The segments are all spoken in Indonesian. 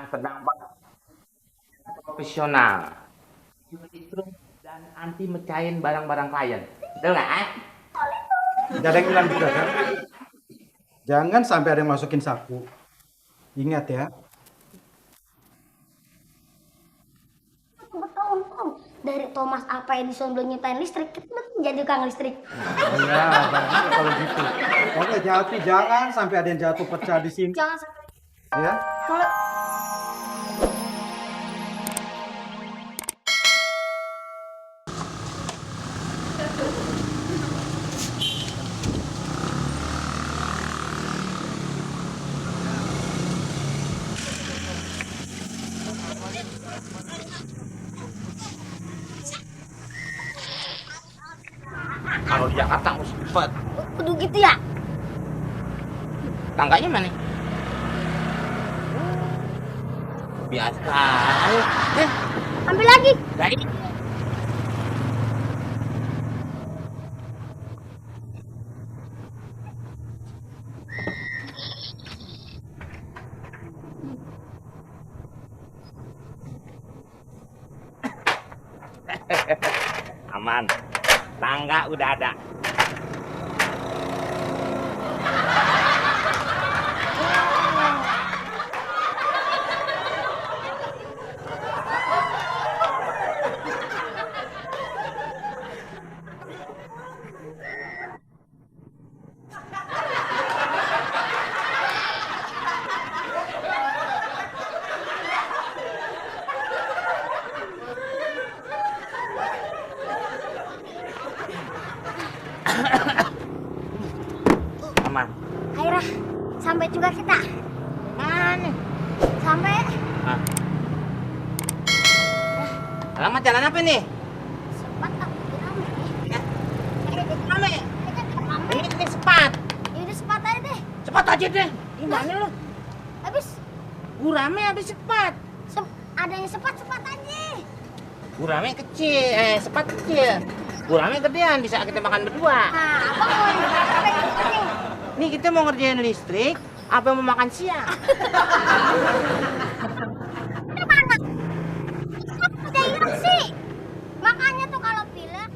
sedang profesional. Justru dan anti mecahin barang-barang klien. Betul nggak? Tidak ada yang bilang juga kan? Jangan sampai ada yang masukin sapu. Ingat ya. Bertahun-tahun dari Thomas Alva Edison belum nyiptain listrik, kita jadi tukang listrik. Oh ya, bagus kalau gitu. Oke, jangan sampai ada yang jatuh pecah di sini. Jangan sampai. Ya. Kalau Kalau di Jakarta harus cepet. kudu gitu ya. Tangganya mana? Biasa. Ayo, Ambil lagi. baik. Aman. Tangga udah ada. Aman. Akhirnya sampai juga kita. Mana? Sampai Ah. Alamat jalan apa nih? sempat aku rame nih. Ya, Rame. rame. Ini sepat. Ya udah sempat aja deh. Cepat aja deh. Gimana lu? Habis Gurame habis cepat. adanya sempat aja. Gurame kecil, sepat kecil. Gurame gedean, bisa kita makan berdua. Nah, abang mau apa nih? Nih kita mau ngerjain listrik, apa mau makan siang? Gimana? Kenapa udah hilang sih? Makanya tuh kalau pilek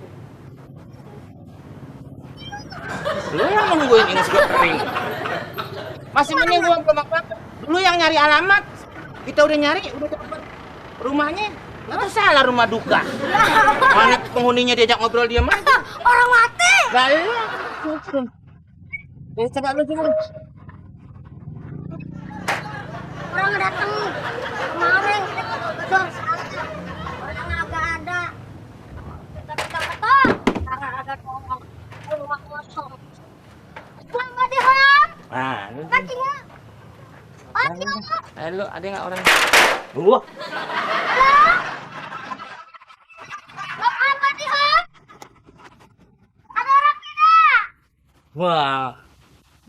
Lu yang nungguin ini gue kering. Masih mending gua belum apa-apa. Lu yang nyari alamat. Kita udah nyari, udah dapet rumahnya. Itu salah rumah duka. Mana penghuninya diajak ngobrol dia mah. orang mati. Lah iya. Coba lu coba. Orang datang kemarin betul orang agak ada. Kita ketok karena ada tolong rumah kosong. Pulang nggak dihap? Nah, lu. Kakinya. Ayo. Lu ada nggak orang? Gua. Apa dihap? Ada orang tidak? Wah.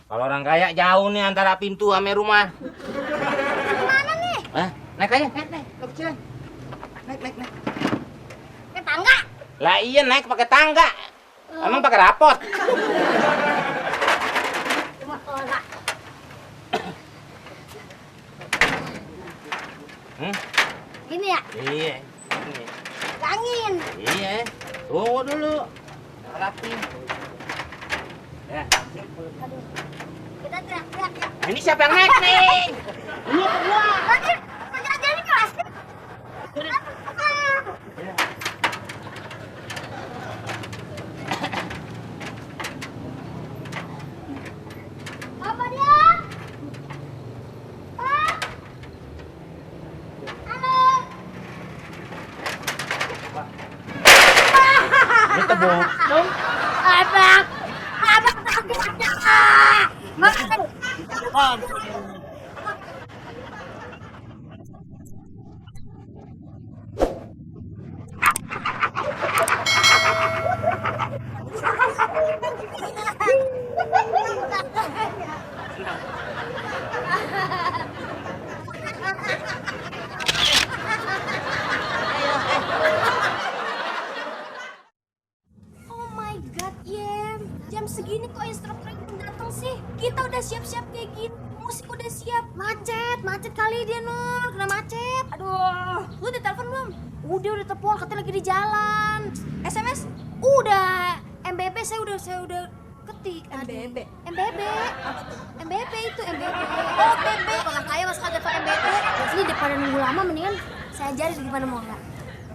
Kalau orang kaya jauh nih antara pintu sama rumah. Gimana nih? Hah? Naik aja, naik. Kecilan. Naik. Ke tangga. Lah iya naik pakai tangga. Emang pakai rapot? Cuma tolak. Gini ya, Iya. Ini. angin. Iya. Tunggu dulu. Rapi. Ya. Aduh. Kita teriak-teriak ya. Nah, ini siapa yang naik nih? Ini gua. Tadi penjajah ini plastik. Apa dia? Pak? Halo? Ini tebung. Abang! Abang takut ada! Makan! Oh my god, Yem. Jam segini kok instruktur belum datang sih? Kita udah siap-siap kayak gini. musik udah siap. Macet kali dia Nur, kena macet. Aduh, lu udah telepon belum? Udah telepon, katanya lagi di jalan. SMS? Udah. MBB saya udah ketik. MBB? MBB. MBB itu MBB. Oh, BB. Kalau saya mas kagak tau MBB. Jadi daripada nunggu lama mendingan saya ajarin gimana mau enggak?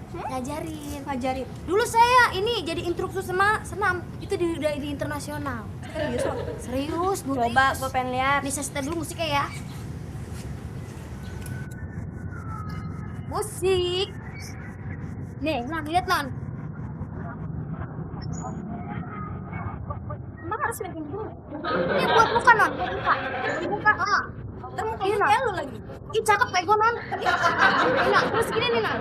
Ngajarin. Dulu saya ini jadi instruktur senam. Itu udah di internasional. Serius, Bu. Coba gue pengen lihat. Nih saya setel dulu musiknya ya. Musik. Nih, lihat Non. Emang harus lihat dulu. Ini buat muka Non, buat muka. Ntar mukanya kayak lu lagi. Ih, cakep kayak gue Non. Nah, terus gini nih Nah.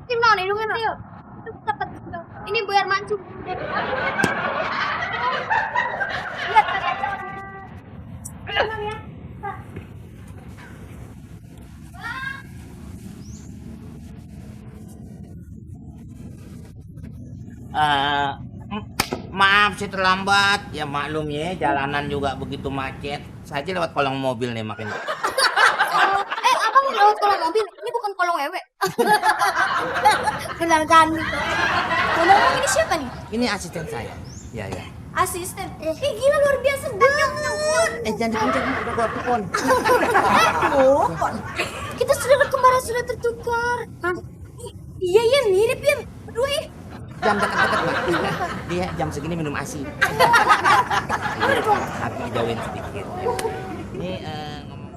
Tim Non, hidungnya Non. Cepet. Ini biar mancung. Lihat. Tenang ya. Maaf sih terlambat. Ya maklum ya, jalanan juga begitu macet. Saya aja lewat kolong mobil nih makin. Abang lewat kolong mobil. Ini bukan kolong wewe. Kenal kami. Ngomong ini siapa nih? Ini asisten saya. Ya. Asisten. Gila luar biasa banget. Jangan dipencet, udah gua telepon. Kita sudah kembaran sudah tertukar. Iya mirip ya. Berdua ya. Jam dekat-dekat, Pak. Dia jam segini minum ASI. Tapi jauhin sedikit. Ini ngomong.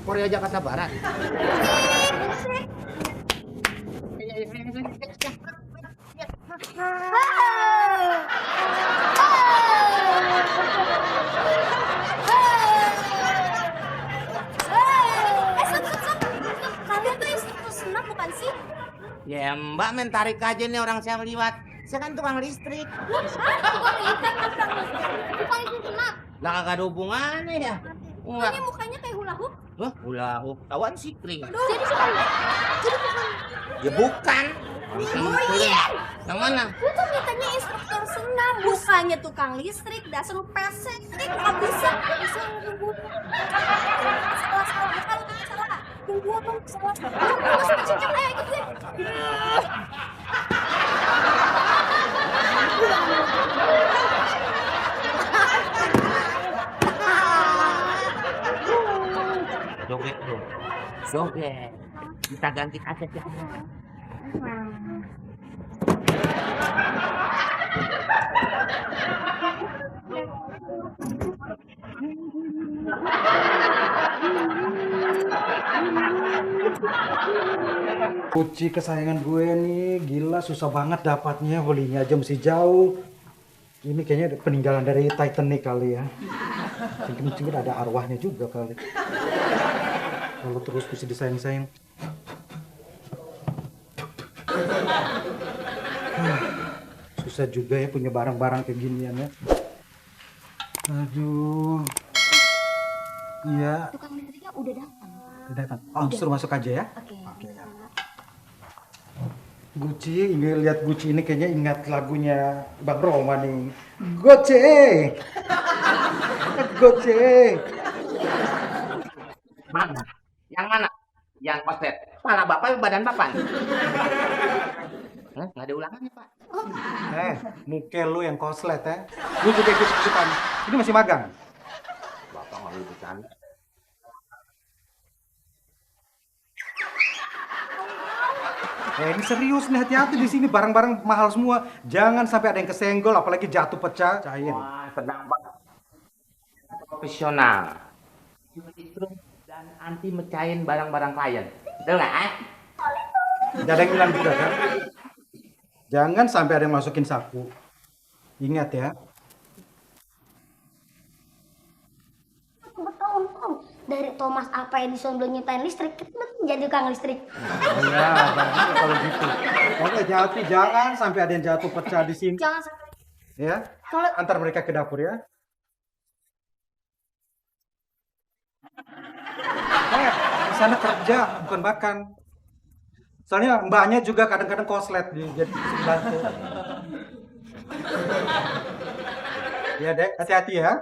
Koreo Jakarta Barat. Kalian tuh instruktur senam bukan sih? Ya Mbak main tarik aja nih orang saya lewat. Saya kan tukang listrik. Bukan itu senam. Lah kagak ada hubungannya ya. Enggak. Ini mukanya kayak hula hoop. Wah, hula hoop. Tawan sikring. Jadi bukan. Ya bukan. Yang mana? Lu tuh mintanya instruktur senam, bukannya tukang listrik. Dasar lu pesek. Nggak bisa nunggu. Salah. Bukan lu salah. Tunggu abang, salah. Lu masih cincang ikut gue. Joget bro. Joget. Kita ganti kaset ya. Gucci kesayangan gue nih, gila susah banget dapatnya, belinya aja mesti jauh. Ini kayaknya peninggalan dari Titanic kali ya. Mungkin ada arwahnya juga kali. Kalau terus mesti disayang-sayang. Susah juga ya punya barang-barang kayak ginian ya. Aduh. Iya. Tukang listriknya udah datang. Oh, suruh masuk aja ya. Oke. Ya. Gucci, ini lihat Gucci ini kayaknya ingat lagunya Bang Roma nih. Goce. Goce. Mana? Yang mana? Yang koslet. Kepala bapak, badan bapak. Nggak ada ulangannya, Pak. Muka lu yang koslet ya. Lu juga ikut-ikutan. Ini masih magang. Bapak nggak boleh bercanda. Ini serius nih, hati-hati di sini, barang-barang mahal semua. Jangan sampai ada yang kesenggol, apalagi jatuh pecah. Cair. Wah, tenang Pak. Profesional. Dan anti mecahin barang-barang klien. Betul nggak? Gak ada yang bilang juga kan? Jangan sampai ada yang masukin saku. Ingat ya. Bertahun-tahun dari Thomas Alva Edison belum nyiptain listrik, kita jadi tukang listrik. Oh ya, bagus kalau gitu. Oke, hati-hati, jangan sampai ada yang jatuh pecah di sini. Jangan sampai. Ya, Kalau antar mereka ke dapur ya. sana kerja, bukan makan. Soalnya mbaknya juga kadang-kadang koslet, jadi bantu. Ya dek, hati-hati ya.